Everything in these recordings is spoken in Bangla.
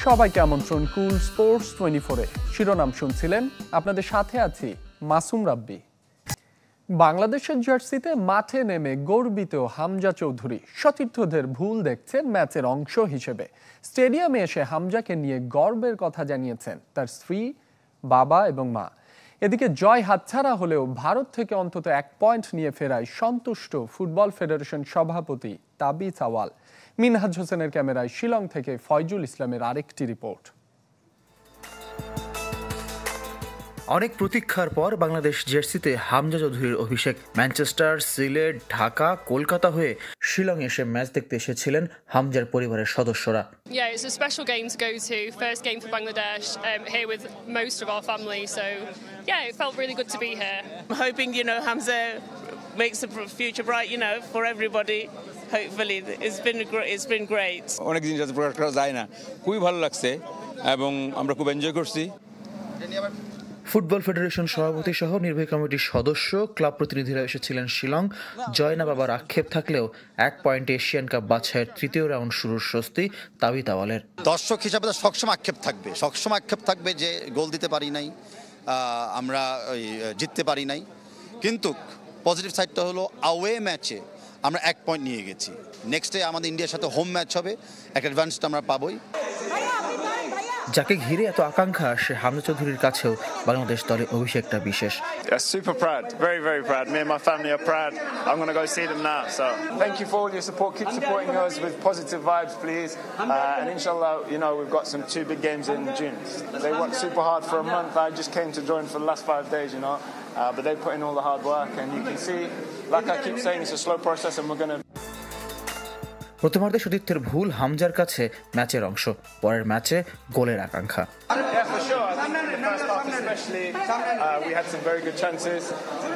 সবাইকে আমন্ত্রণ কুল স্পোর্টস 24-এ। শিরোনাম শুনছিলেন, আপনাদের সাথে আছি মাসুম রাব্বি। বাংলাদেশের জার্সিতে মাঠে নেমে গর্বিত হামজা চৌধুরী সতীর্থদের ভুল দেখছেন ম্যাচের অংশ হিসেবে। স্টেডিয়ামে এসে হামজাকে নিয়ে গর্বের কথা জানিয়েছেন তার স্ত্রী, বাবা এবং মা। এদিকে জয় হাতছাড়া হলেও ভারত থেকে অন্তত 1 পয়েন্ট নিয়ে ফেরায় সন্তুষ্ট ফুটবল ফেডারেশন সভাপতি তাবিথ আওয়াল। মিনহাজ হোসেনের ক্যামেরায় শিলং থেকে ফয়জুল ইসলামের আরেকটি রিপোর্ট। অনেক প্রতীক্ষার পর বাংলাদেশ জার্সিতে হামজা চৌধুরীর অভিষেক। ম্যানচেস্টার, সিলেট, ঢাকা, কলকাতা হয়ে শিলং এসে ম্যাচ দেখতে এসেছিলেন হামজার পরিবারের সদস্যরা। Yeah, it's a special game to go to. First game for Bangladesh, here with most of our family. So, yeah, it felt really good to be here. I'm hoping, Hamza makes the future bright, for everybody. Hopefully, it's been great. অনেক দিন যাতে প্রকাশ করা যায় না, খুবই ভালো লাগছে এবং আমরা খুব এনজয় করছি। ফুটবল ফেডারেশন সভাপতি সহ নির্বাহী কমিটির সদস্য, ক্লাব প্রতিনিধিরা এসেছিলেন শিলং। জয় না বাবার আক্ষেপ থাকলেও 1 পয়েন্টে এশিয়ান কাপ বাছাইয়ের 3য় রাউন্ড শুরুর স্বস্তি তাবিথ আওয়ালের। দর্শক হিসাবে তো সবসময় আক্ষেপ থাকবে যে গোল দিতে পারি নাই, আমরা জিততে পারি নাই। কিন্তু পজিটিভ সাইডটা হলো আওয়ে ম্যাচে আমরা 1 পয়েন্ট নিয়ে গেছি। নেক্সট ডে আমাদের ইন্ডিয়ার সাথে হোম ম্যাচ হবে, একটা অ্যাডভান্সটা আমরা পাবোই। যাকে ঘিরে এত আকাঙ্ক্ষা, সে হামজা চৌধুরীর কাছেও বাংলাদেশ দলে অভিষেকটা বিশেষ। Super proud, very, very proud. Me and my family are proud. I'm going to go see them now. So thank you for all your support. Keep supporting us with positive vibes, please. And inshallah, we've got some 2 big games in June. They worked super hard for a month. I just came to join for the last 5 days, but they put in all the hard work, and you can see, like I keep saying, it's a slow process, and we're going to. প্রথমার্ধে সতীর্থের ভুল হামজার কাছে ম্যাচের অংশ, পরের ম্যাচে গোলের আকাঙ্ক্ষা। Yeah, for sure. I think in the first half especially, we had some very good chances,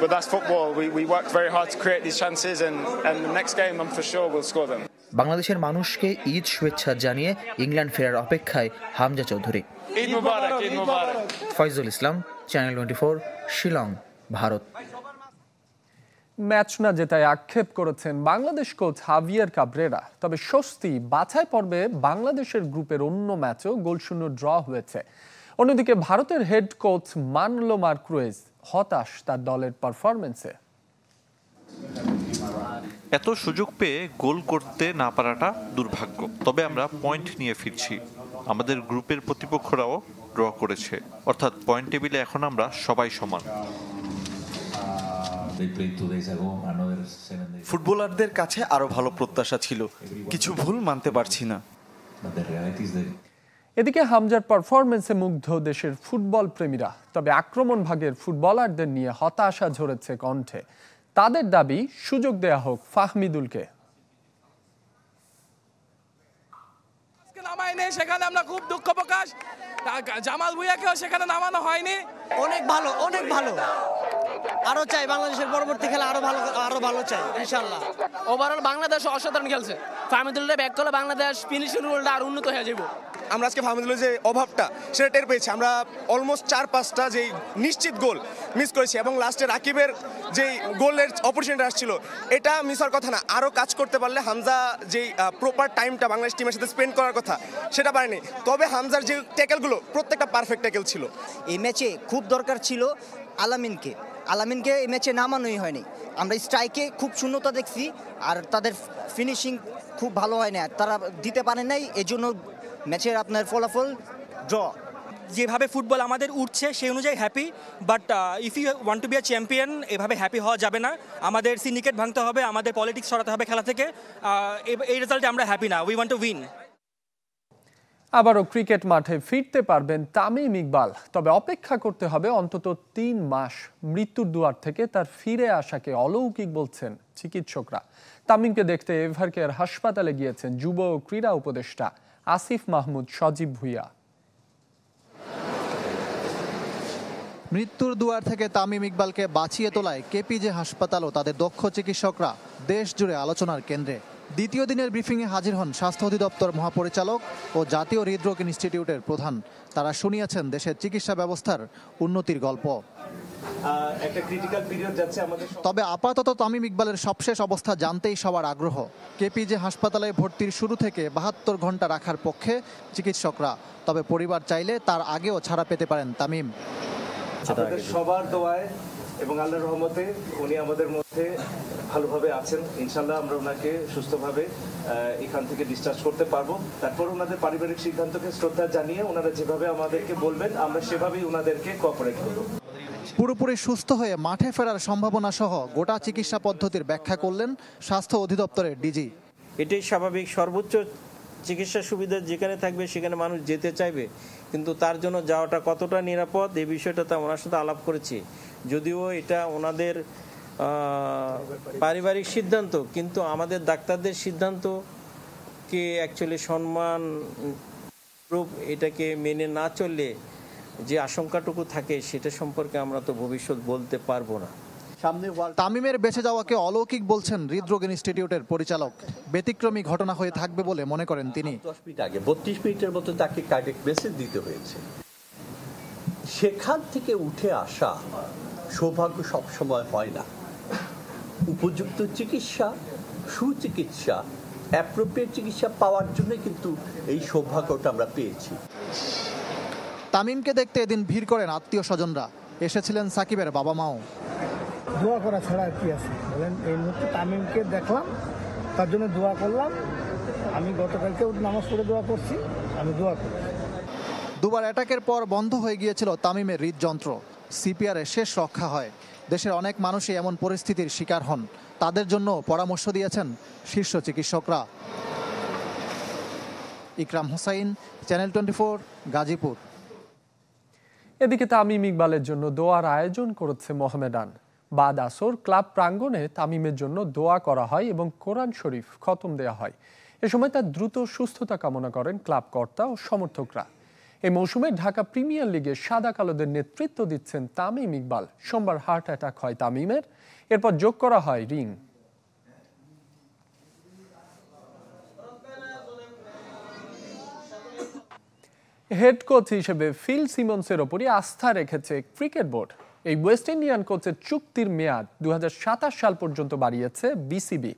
but that's football. We worked very hard to create these chances, and the next game, I'm for sure we'll score them. বাংলাদেশের মানুষকে ঈদ শুভেচ্ছা জানিয়ে ইংল্যান্ড ফেরার অপেক্ষায় হামজা চৌধুরী। ঈদ মুবারক, ঈদ মুবারক। ফয়জুল ইসলাম, চ্যানেল 24, শিলং, ভারত। ম্যাচ না জেতায় আক্ষেপ করেছেন বাংলাদেশ কোচ হাভিয়ার কাবরেরা। তবে স্বস্তি, বাছাই পর্বে বাংলাদেশের গ্রুপের অন্য ম্যাচও গোলশূন্য ড্র হয়েছে। অন্যদিকে ভারতের হেড কোচ মানলো মার্কুয়েজ হতাশ তার দলের পারফরমেন্সে। এত সুযোগ পেয়ে গোল করতে না পারাটা দুর্ভাগ্য, তবে আমরা পয়েন্ট নিয়ে ফিরছি। আমাদের গ্রুপের প্রতিপক্ষরাও ড্র করেছে, অর্থাৎ পয়েন্ট টেবিলে এখন আমরা সবাই সমান। ফুটবলারদের কাছে আরো ভালো প্রত্যাশা ছিল, কিছু ভুল মানতে পারছি না। এদিকে হামজার পারফরমেন্সে মুগ্ধ দেশের ফুটবল প্রেমীরা। তবে আক্রমণ ভাগের ফুটবলারদের নিয়ে হতাশা ঝরেছে কণ্ঠে। তাদের দাবি, সুযোগ দেয়া হোক ফাহমিদুলকে। সেখানে আমরা খুব দুঃখ প্রকাশ, জামাল ভুঁইয়াকেও সেখানে নামানো হয়নি। অনেক ভালো আরো চাই, বাংলাদেশের পরবর্তী খেলা আরো ভালো চাই ইনশাআল্লাহ। ওভারঅল বাংলাদেশ অসাধারণ খেলছে। ফাহমিদুল্লাহ ব্যাক করলে বাংলাদেশ ফিনিশিং রোলটা আর উন্নত হয়ে যাবে। আমরা আজকে ফাহমিদুল্লাহ যে অভাবটা সেটা টের পেয়েছি। আমরা অলমোস্ট 4-5টা যে নিশ্চিত গোল মিস করেছি, এবং লাস্টে রাকিবের যেই গোলের অপরচুনিটি আসছিল এটা মিস হওয়ার কথা না। আরও কাজ করতে পারলে হামজা যেই প্রপার টাইমটা বাংলাদেশ টিমের সাথে স্পেন্ড করার কথা সেটা পারেনি। তবে হামজার যে ট্যাকেলগুলো প্রত্যেকটা পারফেক্ট ট্যাকেল ছিল। এই ম্যাচে খুব দরকার ছিল আলামিনকে এই ম্যাচে নামানোই হয়নি। আমরা স্ট্রাইকে খুব শূন্যতা দেখছি, আর তাদের ফিনিশিং খুব ভালো হয় না, তারা দিতে পারে নাই। এজন্য ম্যাচের আপনার ফলাফল ড্র। যেভাবে ফুটবল আমাদের উঠছে সেই অনুযায়ী happy, but if you want to be a champion, এভাবে হ্যাপি হওয়া যাবে না। আমাদের সিন্ডিকেট ভাঙতে হবে, আমাদের পলিটিক্স সরাতে হবে খেলা থেকে। এই রেজাল্টে আমরা হ্যাপি না, উই ওয়ান্ট টু উইন। আবারও ক্রিকেট মাঠে ফিরতে পারবেন তামিম ইকবাল, তবে অপেক্ষা করতে হবে অন্তত 3 মাস। মৃত্যুর দুয়ার থেকে তার ফিরে আসাকে অলৌকিক বলছেন চিকিৎসকরা। তামিমকে দেখতে এভারকেয়ার হাসপাতালে গিয়েছেন যুব ও ক্রীড়া উপদেষ্টা আসিফ মাহমুদ সজীব ভুইয়া। মৃত্যুর দুয়ার থেকে তামিম ইকবালকে বাঁচিয়ে তোলায় কেপিজে হাসপাতাল ও তাদের দক্ষ চিকিৎসকরা দেশ জুড়ে আলোচনার কেন্দ্রে। দ্বিতীয় দিনের ব্রিফিংয়ে হাজির হন স্বাস্থ্য অধিদপ্তর মহাপরিচালক ও জাতীয় হৃদরোগ ইনস্টিটিউটের প্রধান। তারা শুনিয়েছেন দেশের চিকিৎসা ব্যবস্থার উন্নতির গল্প। একটা ক্রিটিক্যাল পিরিয়ড যাচ্ছে আমাদের। তবে আপাতত তামিম ইকবালের সবশেষ অবস্থা জানতেই সবার আগ্রহ। কেপিজে হাসপাতালে ভর্তির শুরু থেকে 72 ঘন্টা রাখার পক্ষে চিকিৎসকরা, তবে পরিবার চাইলে তার আগেও ছাড়া পেতে পারেন তামিম। আপনাদের সবার দোয়ায় এবং আল্লাহর রহমতে উনি আমাদের মধ্যে ভালোভাবে আছেন। ইনশাল্লাহ আমরা ওনাকে সুস্থভাবে এখান থেকে ডিসচার্জ করতে পারবো। তারপর ওনাদের পারিবারিক সিদ্ধান্তকে শ্রদ্ধা জানিয়ে ওনারা যেভাবে আমাদেরকে বলবেন আমরা সেভাবেই ওনাদেরকে কোঅপারেট করব। পুরোপুরি সুস্থ হয়ে মাঠে ফেরার সম্ভাবনা সহ গোটা চিকিৎসা পদ্ধতির ব্যাখ্যা করলেন স্বাস্থ্য অধিদপ্তরের ডিজি। এটাই স্বাভাবিক, সর্বোচ্চ চিকিৎসা সুবিধা যেখানে থাকবে সেখানে মানুষ যেতে চাইবে, কিন্তু তার জন্য যাওয়াটা কতটা নিরাপদ এই বিষয়টা তো ওনার সাথে আলাপ করেছি। যদিও এটা ওনাদের পারিবারিক সিদ্ধান্ত, কিন্তু আমাদের ডাক্তারদের সিদ্ধান্তকে অ্যাকচুয়ালি সম্মান রূপ এটাকে মেনে না চললে যে আশঙ্কাটুকু থাকে সেটা সম্পর্কে আমরা তো ভবিষ্যৎ বলতে পারবো না। তামিমের বেঁচে যাওয়াকে অলৌকিক বলছেন হৃদরোগ ইনস্টিটিউটের পরিচালক। ব্যতিক্রমী ঘটনা হয়ে থাকবে বলে মনে করেন তিনি। 10 মিনিট আগে 32 মিনিটের মতো তাকে কার্ডিয়াক মেসেজ দিতে হয়েছে। সেখান থেকে উঠে আসা সৌভাগ্য সবসময় হয় না। উপযুক্ত চিকিৎসা, সুচিকিৎসা, অ্যাপ্রোপ্রিয়েট চিকিৎসা পাওয়ার জন্য কিন্তু এই সৌভাগ্যটা আমরা পেয়েছি। তামিমকে দেখতে এদিন ভিড় করেন আত্মীয় স্বজনরা, এসেছিলেন সাকিবের বাবা মাও। দোয়া করা ছাড়া আর কি আছে বলেন। এই মুহূর্তে তামিমকে দেখলাম, তার জন্য দোয়া করলাম। আমি গতকালকে নামাজ পড়ে দোয়া করছি, আমি দোয়া করি। দুবার অ্যাটাকের পর বন্ধ হয়ে গিয়েছিল তামিমের হৃদযন্ত্র। সিপিআরে শেষ রক্ষা হয়। দেশের অনেক মানুষই এমন পরিস্থিতির শিকার হন, তাদের জন্য পরামর্শ দিয়েছেন শীর্ষ চিকিৎসকরা। ইকরাম হোসাইন, চ্যানেল 24, গাজীপুর। এদিকে তামিম ইকবালের জন্য দোয়ার আয়োজন করেছে মোহামেডান। বাদ আসর ক্লাব প্রাঙ্গণে তামিমের জন্য দোয়া করা হয় এবং কোরআন শরীফ খতম দেওয়া হয়। এ সময় তার দ্রুত সুস্থতা কামনা করেন ক্লাব কর্তা ও সমর্থকরা। এই মৌসুমে ঢাকা প্রিমিয়ার লিগে সাদা কালোদের নেতৃত্ব দিচ্ছেন তামিম ইকবাল। সোমবার হার্ট অ্যাটাক হয় তামিমের, এরপর যোগ করা হয় রিং। হেড কোচ হিসেবে ফিল সিমন্সের ওপরই আস্থা রেখেছে ক্রিকেট বোর্ড। এই ওয়েস্ট ইন্ডিয়ান কোচের চুক্তির মেয়াদ 2027 সাল পর্যন্ত বাড়িয়েছে বিসিবি।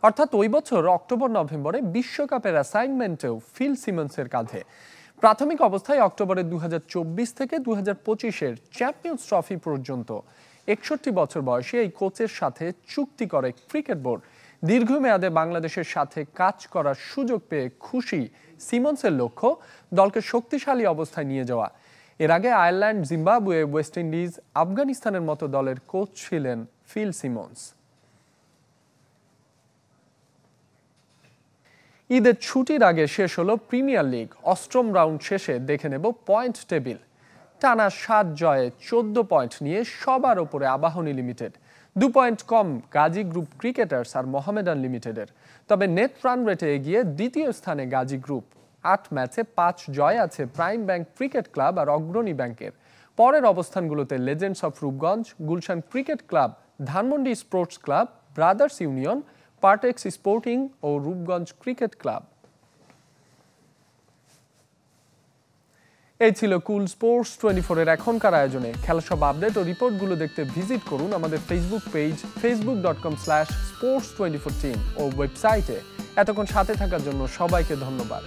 অর্থাৎ ওই বছর অক্টোবর-নভেম্বরে বিশ্বকাপের অ্যাসাইনমেন্টেও ফিল সিমন্সের কাঁধে। প্রাথমিক অবস্থায় অক্টোবরে 2024 থেকে 2025-এর চ্যাম্পিয়ন্স ট্রফি পর্যন্ত 61 বছর বয়সে এই কোচের সাথে চুক্তি করে ক্রিকেট বোর্ড। দীর্ঘমেয়াদে বাংলাদেশের সাথে কাজ করার সুযোগ পেয়ে খুশি সিমন্সের লক্ষ্য দলকে শক্তিশালী অবস্থায় নিয়ে যাওয়া। এর আগে আয়ারল্যান্ড, জিম্বাবুয়ে, ওয়েস্ট ইন্ডিজ, আফগানিস্তানের মতো দলের কোচ ছিলেন ফিল সিমন্স। ঈদের ছুটির আগে শেষ হলো প্রিমিয়ার লিগ। 8ম রাউন্ড শেষে দেখে নেব পয়েন্ট টেবিল। টানা 7 জয়ে 14 পয়েন্ট নিয়ে সবার ওপরে আবাহনী লিমিটেড। 2 পয়েন্ট কম গাজী গ্রুপ ক্রিকেটার্স আর মোহামেডান লিমিটেডের। তবে নেট রান রেটে এগিয়ে দ্বিতীয় স্থানে গাজী গ্রুপ। 8 ম্যাচে 5 জয় আছে প্রাইম ব্যাংক ক্রিকেট ক্লাব আর অগ্রণী ব্যাংকের। পরের অবস্থানগুলোতে Legends of Rupganj, Gulshan Cricket Club, Dhanmondi Sports Club, Brothers Union, Partex Sporting ও রূপগঞ্জ ক্রিকেট ক্লাব। এই ছিল কুল স্পোর্টস 24-এর এখনকার আয়োজনে। খেলা সব আপডেট ও রিপোর্টগুলো দেখতে ভিজিট করুন আমাদের ফেসবুক পেজ facebook.com/sports24team ও ওয়েবসাইটে। এতক্ষণ সাথে থাকার জন্য সবাইকে ধন্যবাদ।